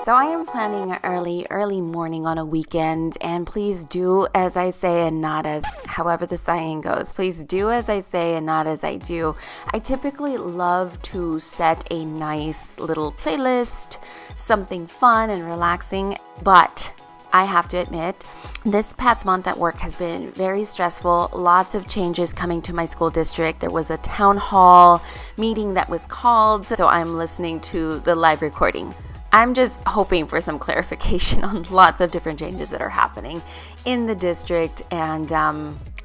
So I am planning an early morning on a weekend, and please do as I say and not as, however the saying goes, please do as I say and not as I do. I typically love to set a nice little playlist, something fun and relaxing, but I have to admit, this past month at work has been very stressful. Lots of changes coming to my school district. There was a town hall meeting that was called, so I'm listening to the live recording. I'm just hoping for some clarification on lots of different changes that are happening in the district, and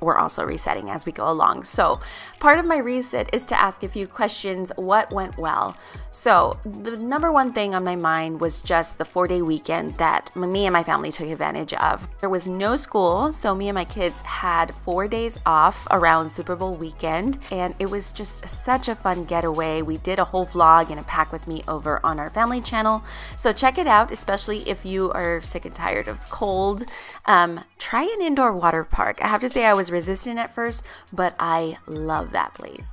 we're also resetting as we go along. So part of my reset is to ask a few questions. What went well? So the number one thing on my mind was just the 4-day weekend that me and my family took advantage of. There was no school, so me and my kids had 4 days off around Super Bowl weekend, and it was just such a fun getaway. We did a whole vlog and a pack with me over on our family channel, so check it out, especially if you are sick and tired of cold. Try an indoor water park. I have to say I was resistant at first, but I love that place.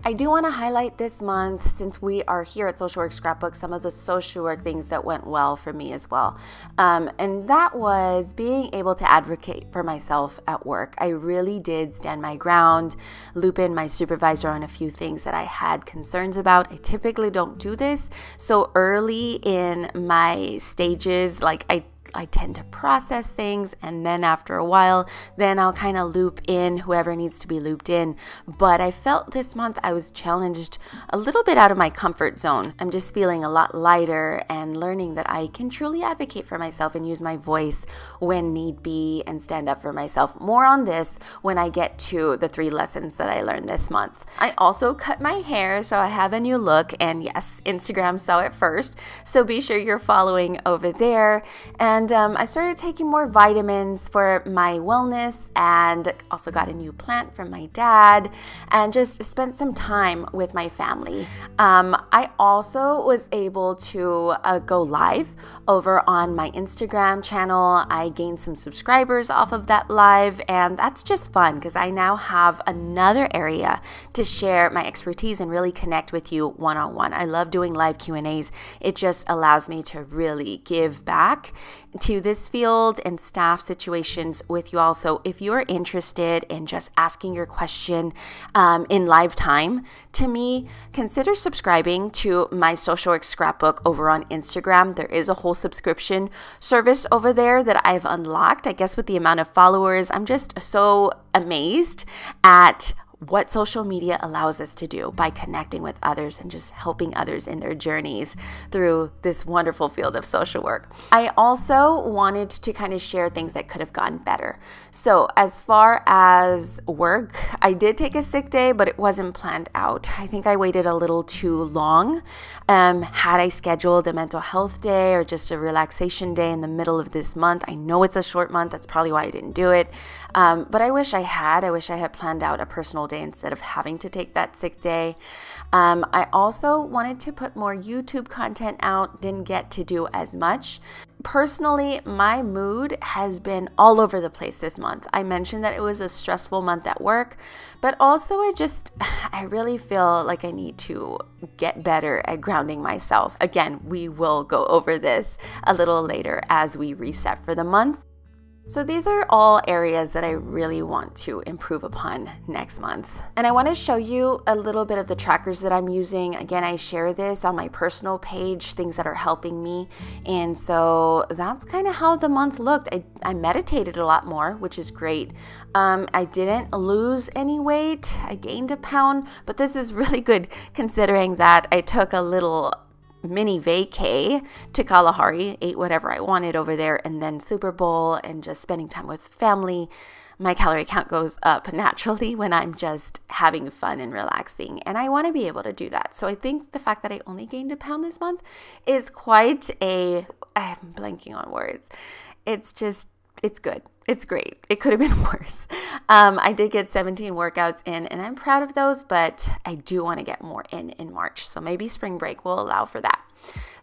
I do want to highlight this month, since we are here at Social Work Scrapbook, some of the social work things that went well for me as well. And that was being able to advocate for myself at work. I really did stand my ground, loop in my supervisor on a few things that I had concerns about. I typically don't do this so early in my stages. Like I tend to process things, and then after a while, then I'll kind of loop in whoever needs to be looped in. But I felt this month I was challenged a little bit out of my comfort zone. I'm just feeling a lot lighter and learning that I can truly advocate for myself and use my voice when need be and stand up for myself. More on this when I get to the 3 lessons that I learned this month. I also cut my hair, so I have a new look, and yes, Instagram saw it first, so be sure you're following over there. And I started taking more vitamins for my wellness, and also got a new plant from my dad, and just spent some time with my family. I also was able to go live over on my Instagram channel. I gained some subscribers off of that live, and that's just fun because I now have another area to share my expertise and really connect with you one-on-one. I love doing live Q&As. It just allows me to really give back to this field and staff situations with you all. So if you're interested in just asking your question in live time to me, consider subscribing to my Social Work Scrapbook over on Instagram. There is a whole subscription service over there that I've unlocked. I guess with the amount of followers, I'm just so amazed at what social media allows us to do by connecting with others and just helping others in their journeys through this wonderful field of social work. I also wanted to kind of share things that could have gone better. So as far as work, I did take a sick day, but it wasn't planned out. I think I waited a little too long. Had I scheduled a mental health day or just a relaxation day in the middle of this month, I know it's a short month. That's probably why I didn't do it. But I wish I had. I wish I had planned out a personal day instead of having to take that sick day. I also wanted to put more YouTube content out, didn't get to do as much. Personally, my mood has been all over the place this month. I mentioned that it was a stressful month at work, but also I really feel like I need to get better at grounding myself. Again, we will go over this a little later as we reset for the month. So these are all areas that I really want to improve upon next month. And I want to show you a little bit of the trackers that I'm using. Again, I share this on my personal page, things that are helping me. And so that's kind of how the month looked. I meditated a lot more, which is great. I didn't lose any weight. I gained a pound, but this is really good considering that I took a little mini vacay to Kalahari, ate whatever I wanted over there, and then Super Bowl and just spending time with family. My calorie count goes up naturally when I'm just having fun and relaxing, and I want to be able to do that. So I think the fact that I only gained a pound this month is quite I'm blanking on words. It's good. It's great. It could have been worse. I did get 17 workouts in, and I'm proud of those, but I do want to get more in March. So maybe spring break will allow for that.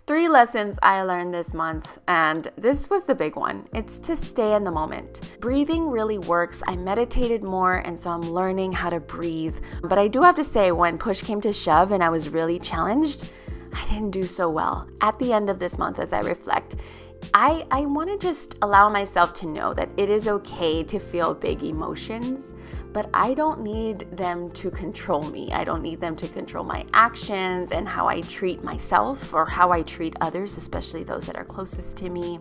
3 lessons I learned this month, and this was the big one. It's to stay in the moment. Breathing really works. I meditated more, and so I'm learning how to breathe. But I do have to say, when push came to shove and I was really challenged, I didn't do so well. At the end of this month, as I reflect, I want to just allow myself to know that it is okay to feel big emotions, but I don't need them to control me. I don't need them to control my actions and how I treat myself or how I treat others, especially those that are closest to me.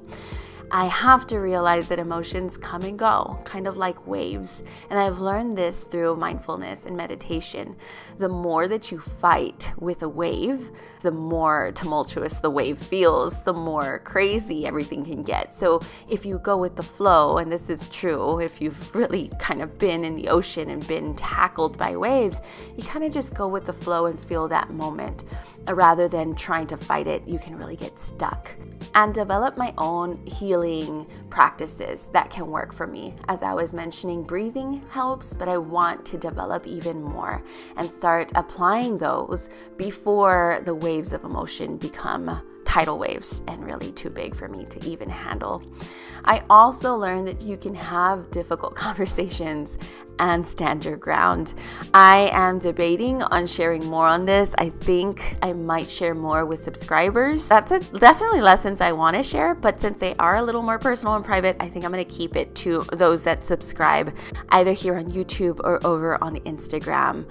I have to realize that emotions come and go, kind of like waves. And I've learned this through mindfulness and meditation. The more that you fight with a wave, the more tumultuous the wave feels, the more crazy everything can get. So if you go with the flow, and this is true, if you've really kind of been in the ocean and been tackled by waves, you kind of just go with the flow and feel that moment. Rather than trying to fight it, you can really get stuck. And develop my own healing practices that can work for me. As I was mentioning, breathing helps, but I want to develop even more and start applying those before the waves of emotion become tidal waves and really too big for me to even handle. I also learned that you can have difficult conversations and stand your ground. I am debating on sharing more on this. I think I might share more with subscribers. That's definitely lessons I want to share, but since they are a little more personal and private, I think I'm going to keep it to those that subscribe either here on YouTube or over on the Instagram.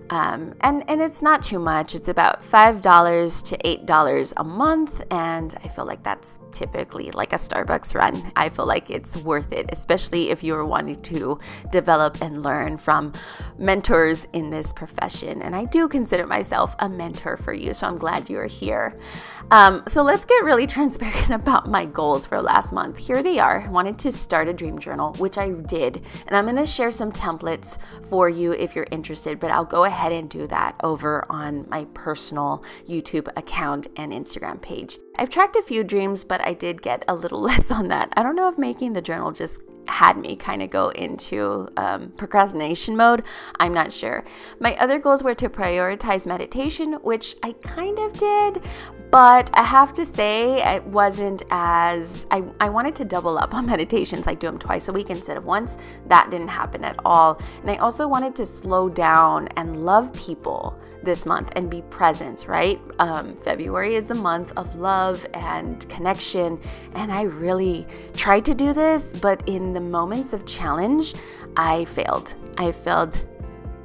And it's not too much. It's about $5 to $8 a month, and I feel like that's typically like a Starbucks run. I feel like it's worth it, especially if you're wanting to develop and learn from mentors in this profession. And I do consider myself a mentor for you, so I'm glad you're here. So let's get really transparent about my goals for last month. Here they are. I wanted to start a dream journal, which I did, and I'm going to share some templates for you if you're interested, but I'll go ahead and do that over on my personal YouTube account and Instagram page. I've tracked a few dreams, but I did get a little less on that. I don't know if making the journal just had me kind of go into procrastination mode. I'm not sure. My other goals were to prioritize meditation, which I kind of did, but I have to say it wasn't as, I wanted to double up on meditations, like do them twice a week instead of once. That didn't happen at all. And I also wanted to slow down and love people this month and be present, right? February is the month of love and connection, and I really tried to do this, but in the moments of challenge, I failed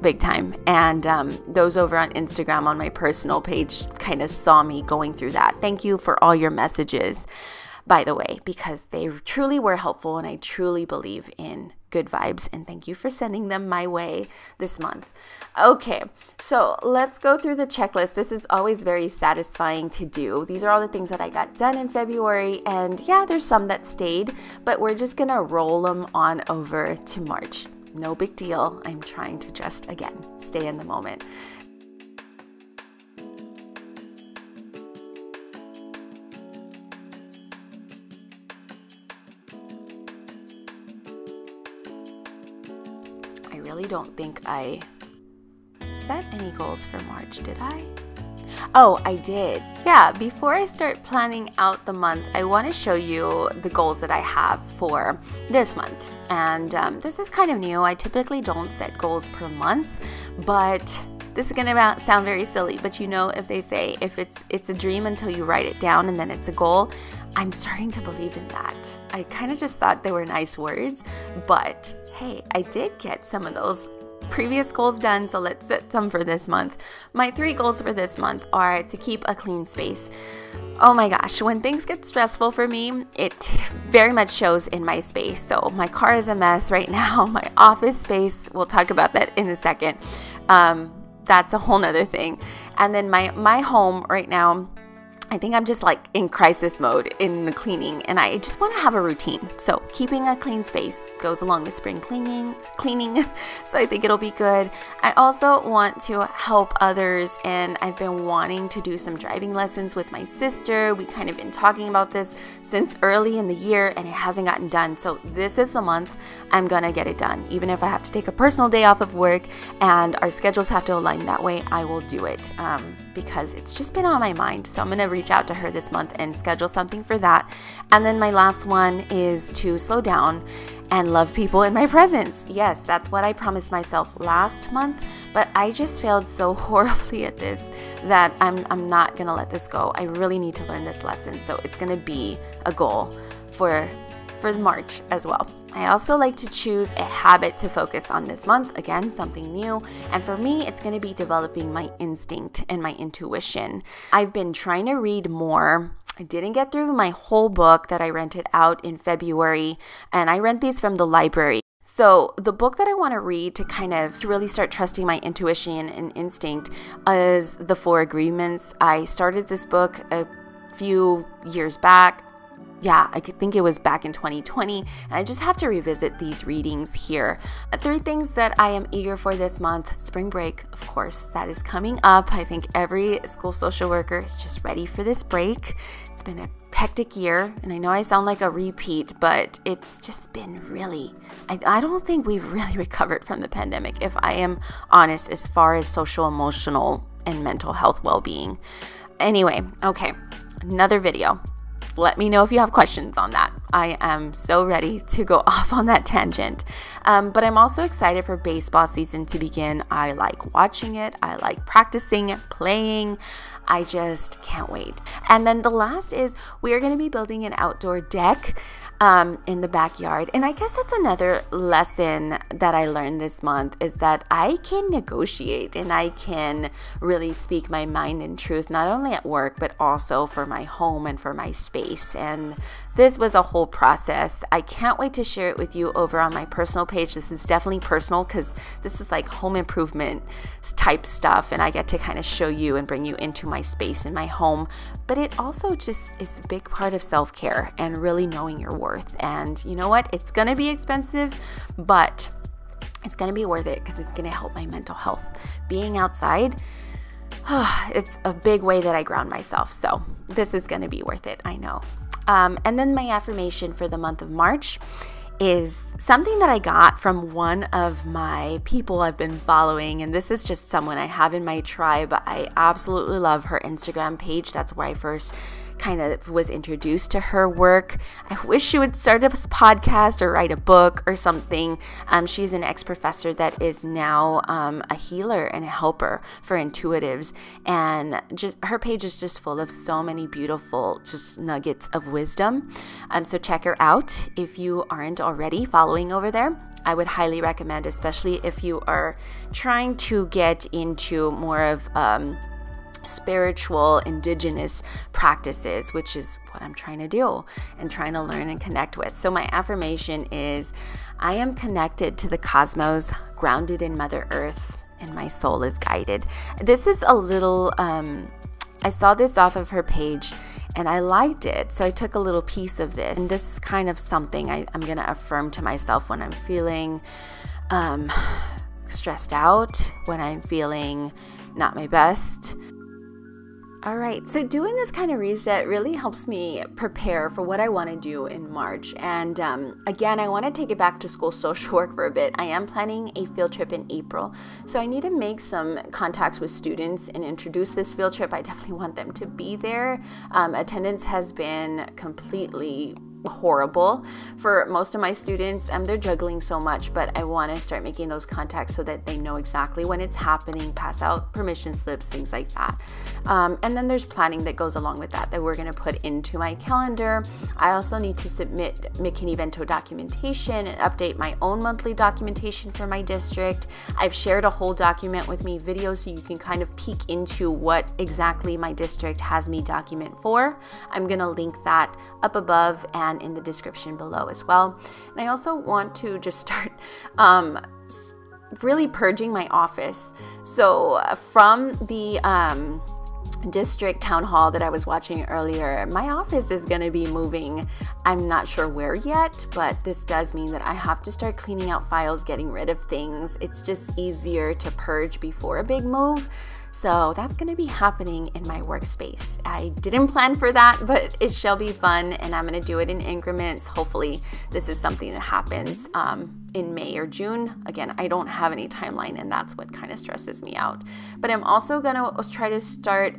big time. And those over on Instagram on my personal page kind of saw me going through that. Thank you for all your messages, by the way, because they truly were helpful, and I truly believe in good vibes, and thank you for sending them my way this month. Okay, so let's go through the checklist. This is always very satisfying to do. These are all the things that I got done in February, and yeah, there's some that stayed, but we're just gonna roll them on over to March. No big deal. I'm trying to just, again, stay in the moment. I really don't think I set any goals for March, did I? Oh, I did. Yeah, before I start planning out the month, I want to show you the goals that I have for this month. And this is kind of new. I typically don't set goals per month, but this is going to sound very silly, but you know, if they say, if it's a dream until you write it down and then it's a goal, I'm starting to believe in that. I kind of just thought they were nice words, but hey, I did get some of those previous goals done, so let's set some for this month. My 3 goals for this month are to keep a clean space. Oh my gosh, when things get stressful for me, it very much shows in my space. So my car is a mess right now. My office space, we'll talk about that in a second. That's a whole nother thing. And then my home right now, I think I'm just like in crisis mode in the cleaning, and I just want to have a routine. So keeping a clean space goes along with spring cleaning, so I think it'll be good. I also want to help others, and I've been wanting to do some driving lessons with my sister. We kind of been talking about this since early in the year, and it hasn't gotten done. So this is the month I'm gonna get it done. Even if I have to take a personal day off of work and our schedules have to align that way, I will do it because it's just been on my mind. So I'm gonna reach out to her this month and schedule something for that. And then my last one is to slow down and love people in my presence. Yes, that's what I promised myself last month, but I just failed so horribly at this that I'm not gonna let this go. I really need to learn this lesson, so it's gonna be a goal for March as well. I also like to choose a habit to focus on this month. Again, something new. And for me, it's going to be developing my instinct and my intuition. I've been trying to read more. I didn't get through my whole book that I rented out in February, and I rent these from the library. So the book that I want to read to really start trusting my intuition and instinct is The 4 Agreements. I started this book a few years back. Yeah, I think it was back in 2020, and I just have to revisit these readings here. 3 things that I am eager for this month. Spring break, of course, that is coming up. I think every school social worker is just ready for this break. It's been a hectic year, and I know I sound like a repeat, but it's just been really, I don't think we've really recovered from the pandemic, if I am honest, as far as social, emotional, and mental health well-being. Anyway, okay, another video. Let me know if you have questions on that. I am so ready to go off on that tangent. But I'm also excited for baseball season to begin. I like watching it. I like practicing, playing. I just can't wait. And then the last is we are going to be building an outdoor deck in the backyard. And I guess that's another lesson that I learned this month, is that I can negotiate and I can really speak my mind and truth, not only at work, but also for my home and for my space. And this was a whole process. I can't wait to share it with you over on my personal page. This is definitely personal because this is like home improvement type stuff, and I get to kind of show you and bring you into my space in my home. But it also just is a big part of self-care and really knowing your worth. And you know what? It's going to be expensive, but it's going to be worth it because it's going to help my mental health. Being outside, it's a big way that I ground myself. So this is going to be worth it, I know. And then my affirmation for the month of March is something that I got from one of my people I've been following. And this is just someone I have in my tribe. I absolutely love her Instagram page. That's where I first kind of was introduced to her work. I wish she would start a podcast or write a book or something. She's an ex-professor that is now a healer and a helper for intuitives, and just her page is just full of so many beautiful just nuggets of wisdom. So check her out if you aren't already following over there. I would highly recommend, especially if you are trying to get into more of spiritual indigenous practices, which is what I'm trying to do and trying to learn and connect with. So my affirmation is, I am connected to the cosmos, grounded in Mother Earth, and my soul is guided. This is a little, I saw this off of her page and I liked it. So I took a little piece of this. And this is kind of something I'm going to affirm to myself when I'm feeling stressed out, when I'm feeling not my best. All right, so doing this kind of reset really helps me prepare for what I want to do in March. And again, I want to take it back to school social work for a bit. I am planning a field trip in April, so I need to make some contacts with students and introduce this field trip. I definitely want them to be there. Attendance has been completely horrible for most of my students. They're juggling so much, but I want to start making those contacts so that they know exactly when it's happening, pass out permission slips, things like that. And then there's planning that goes along with that we're going to put into my calendar. I also need to submit McKinney-Vento documentation and update my own monthly documentation for my district. I've shared a whole document with me video so you can kind of peek into what exactly my district has me document for. I'm going to link that up above and in the description below as well. And I also want to just start really purging my office. So from the district town hall that I was watching earlier, my office is going to be moving. I'm not sure where yet, but this does mean that I have to start cleaning out files, getting rid of things. It's just easier to purge before a big move. So that's going to be happening in my workspace. I didn't plan for that, but it shall be fun, and I'm going to do it in increments. Hopefully this is something that happens in May or June. Again, I don't have any timeline, and that's what kind of stresses me out. But I'm also going to try to start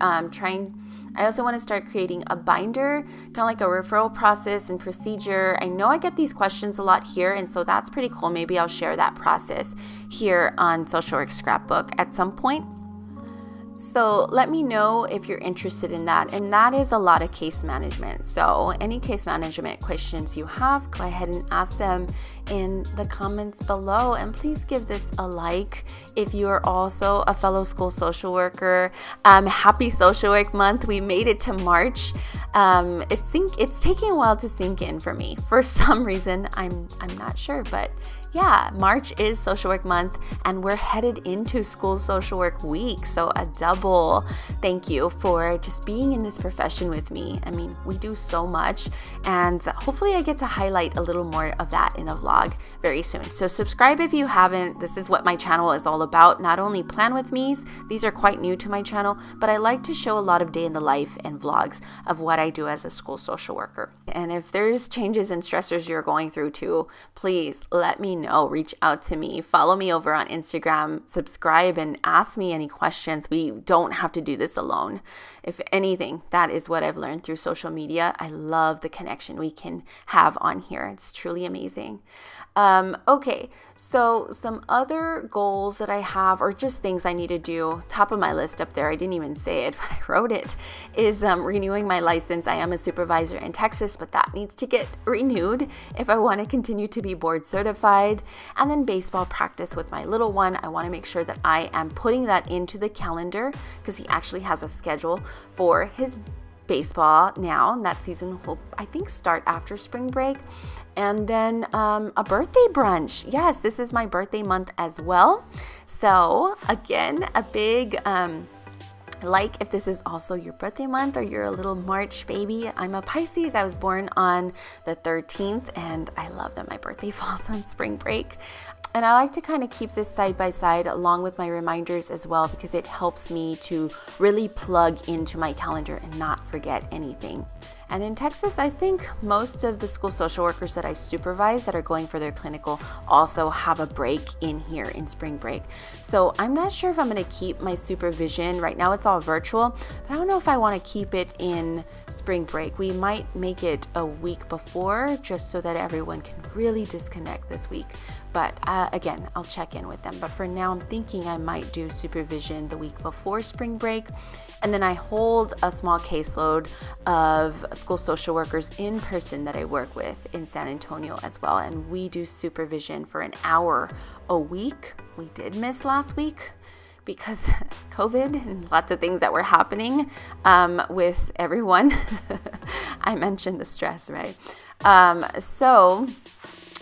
I also want to start creating a binder, kind of like a referral process and procedure. I know I get these questions a lot here, and so that's pretty cool. Maybe I'll share that process here on Social Work Scrapbook at some point. So let me know if you're interested in that. And that is a lot of case management. So any case management questions you have, go ahead and ask them in the comments below. And please give this a like if you are also a fellow school social worker. Happy Social Work Month. We made it to March. It's taking a while to sink in for me. For some reason, I'm not sure, but yeah, March is Social Work Month, and we're headed into School Social Work Week. So a double thank you for just being in this profession with me. I mean, we do so much, and hopefully I get to highlight a little more of that in a vlog very soon. So subscribe if you haven't. This is what my channel is all about. Not only plan with me's, these are quite new to my channel, but I like to show a lot of day in the life and vlogs of what I do as a school social worker. And if there's changes and stressors you're going through too, please let me know. Reach out to me. Follow me over on Instagram. Subscribe and ask me any questions. We don't have to do this alone. If anything, that is what I've learned through social media. I love the connection we can have on here. It's truly amazing. Okay, so some other goals that I have, or just things I need to do, top of my list up there, I didn't even say it, but I wrote it, is renewing my license. I am a supervisor in Texas, but that needs to get renewed if I want to continue to be board certified. And then baseball practice with my little one. I want to make sure that I am putting that into the calendar because he actually has a schedule for his baseball now, and that season will, I think, start after spring break. And then a birthday brunch. Yes, this is my birthday month as well. So again, a big like if this is also your birthday month or you're a little March baby. I'm a Pisces. I was born on the 13th, and I love that my birthday falls on spring break. And I like to kind of keep this side by side along with my reminders as well, because it helps me to really plug into my calendar and not forget anything. And in Texas, I think most of the school social workers that I supervise that are going for their clinical also have a break in here in spring break. So I'm not sure if I'm going to keep my supervision. Right now it's all virtual, but I don't know if I want to keep it in spring break. We might make it a week before just so that everyone can really disconnect this week. But again, I'll check in with them. But for now, I'm thinking I might do supervision the week before spring break. And then I hold a small caseload of school social workers in person that I work with in San Antonio as well. And we do supervision for an hour a week. We did miss last week because COVID and lots of things that were happening with everyone. I mentioned the stress, right? So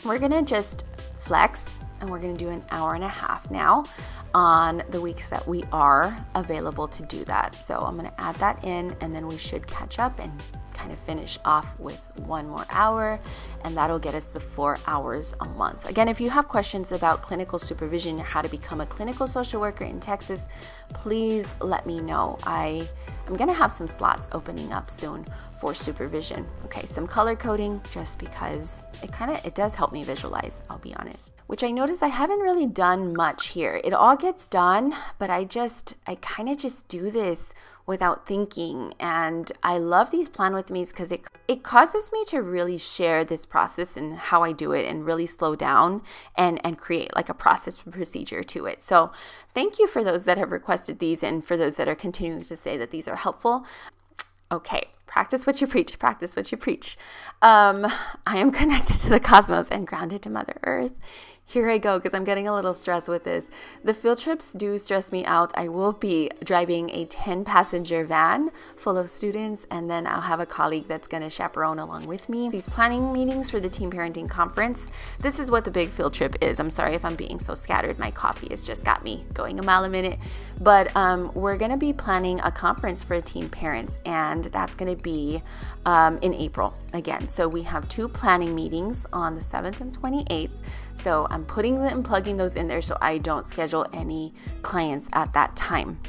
we're gonna just flex, and we're going to do an hour and a half now on the weeks that we are available to do that. So I'm going to add that in, and then we should catch up and kind of finish off with one more hour, and that'll get us the 4 hours a month. Again, if you have questions about clinical supervision or how to become a clinical social worker in Texas, please let me know. I'm going to have some slots opening up soon for supervision. Okay, some color coding just because it does help me visualize, I'll be honest. Which I noticed I haven't really done much here. It all gets done, but I kind of just do this without thinking. And I love these plan with me's because it causes me to really share this process and how I do it and really slow down and create like a process procedure to it. So thank you for those that have requested these and for those that are continuing to say that these are helpful. Okay, practice what you preach, practice what you preach. I am connected to the cosmos and grounded to Mother Earth. Here I go, because I'm getting a little stressed with this. The field trips do stress me out. I will be driving a 10-passenger van full of students, and then I'll have a colleague that's going to chaperone along with me. These planning meetings for the Team Parenting Conference, this is what the big field trip is. I'm sorry if I'm being so scattered. My coffee has just got me going a mile a minute. But we're going to be planning a conference for teen parents, and that's going to be in April again. So we have 2 planning meetings on the 7th and 28th. So I'm putting and plugging those in there so I don't schedule any clients at that time.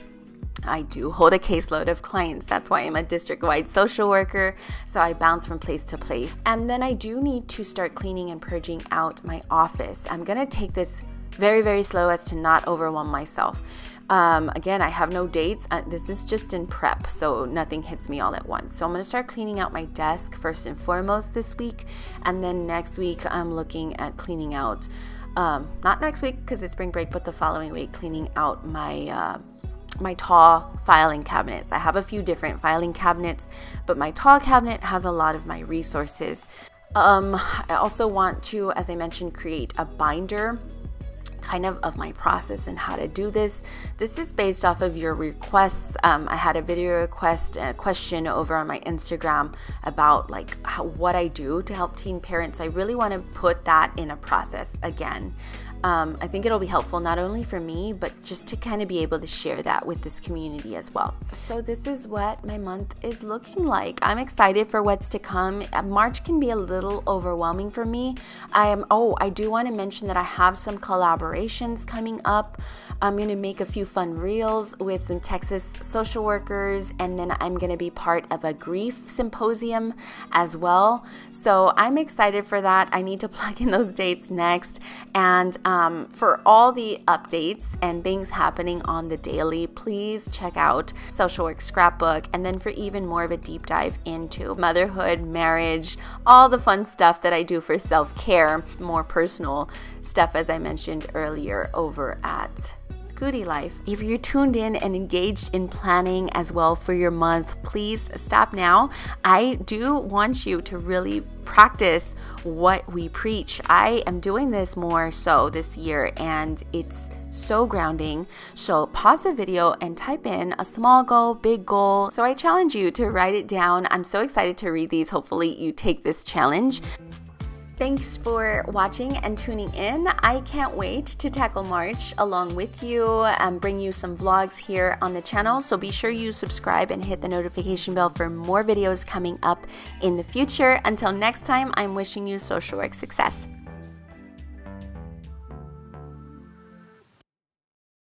I do hold a caseload of clients. That's why I'm a district-wide social worker. So I bounce from place to place. And then I do need to start cleaning and purging out my office. I'm going to take this very, very slow as to not overwhelm myself. Again, I have no dates. This is just in prep, so nothing hits me all at once. So I'm going to start cleaning out my desk first and foremost this week, and then next week I'm looking at cleaning out, not next week because it's spring break, but the following week, cleaning out my tall filing cabinets. I have a few different filing cabinets, but my tall cabinet has a lot of my resources. I also want to, as I mentioned, create a binder kind of my process and how to do this. This is based off of your requests. I had a video request, a question over on my Instagram about like what I do to help teen parents. I really want to put that in a process again. I think it'll be helpful not only for me, but just to kind of be able to share that with this community as well. So this is what my month is looking like. I'm excited for what's to come. March can be a little overwhelming for me. I do want to mention that I have some collaborations coming up. I'm going to make a few fun reels with the Texas social workers, and then I'm going to be part of a grief symposium as well. So I'm excited for that. I need to plug in those dates next. And for all the updates and things happening on the daily, please check out Social Work Scrapbook. And then for even more of a deep dive into motherhood, marriage, all the fun stuff that I do for self-care, more personal stuff, as I mentioned earlier, over at Goody Life. If you're tuned in and engaged in planning as well for your month, please stop now. I do want you to really practice what we preach. I am doing this more so this year, and it's so grounding. So pause the video and type in a small goal, big goal. So I challenge you to write it down. I'm so excited to read these. Hopefully you take this challenge. Thanks for watching and tuning in. I can't wait to tackle March along with you and bring you some vlogs here on the channel. So be sure you subscribe and hit the notification bell for more videos coming up in the future. Until next time, I'm wishing you social work success.